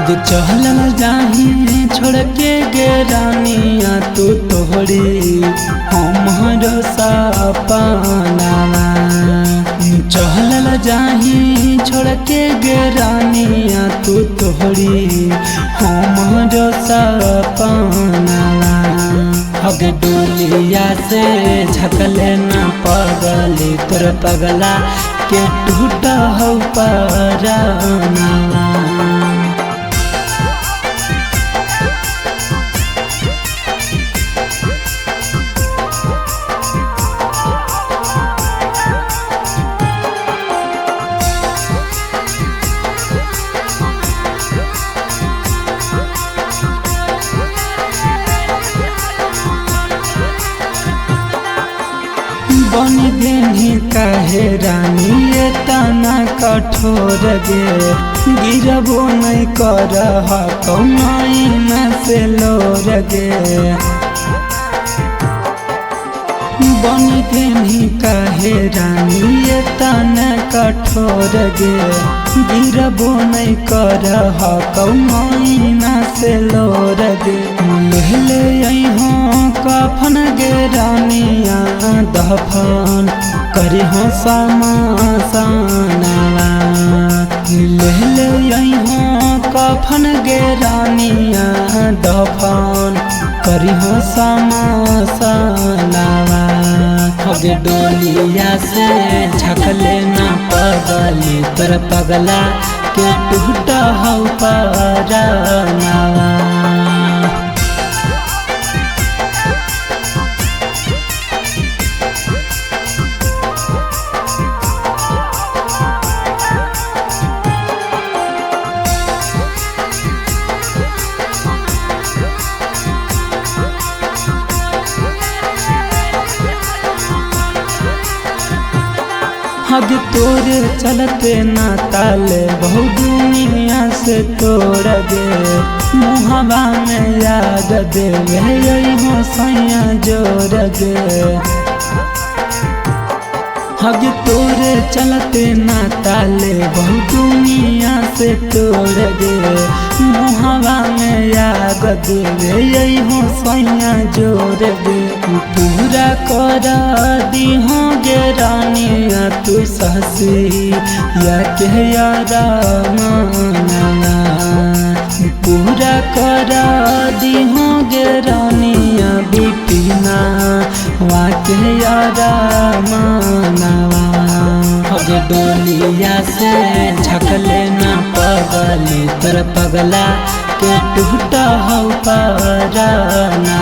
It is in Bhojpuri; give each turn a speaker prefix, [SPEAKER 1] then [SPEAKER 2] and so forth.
[SPEAKER 1] चहल जाही छोड़ के गे रानिया तू तोहरी हमारो सपनावा। चहल जाही छोड़ के गे रानिया तू तोहरी हमारो सपनावा। हगे डोलिया से झकले न पगली तोर पगला के टूट हो परानावा। बनी देनी कहे रानी ये तना कठोर गे गिरबो नहीं कर कमाई न से लोर गे। बनी देनी कहे रानी ये तना कठोर गे गिरबो नहीं कर कमाई न से लोर गे। ले कफन गे रानिया दफन करी हो समासनावा। ले कफन गे रानिया दफन करी हो समासनावा। हगे डोलिया से झकले न पगली तोर पगला के टूट हो परानावा। हग तोरे चलते ना ताले बहु दुनिया से तोड़ गे मुहबा में याद देवे हो सैया जोड़ गे। हग तोरे चलते ना ताले बहु दुनिया से तोड़ गे मुहबा में याद देवे हो सैया जोड़ गे। पूरा कर दी हो गे रानिया तू सहसी या के यारा माना। पूरा कर दी हो गे रानिया बिपिना वा के यारा मानवा। हगे डोलिया से झकले न पगली तोर पगला के टूट हो पराना।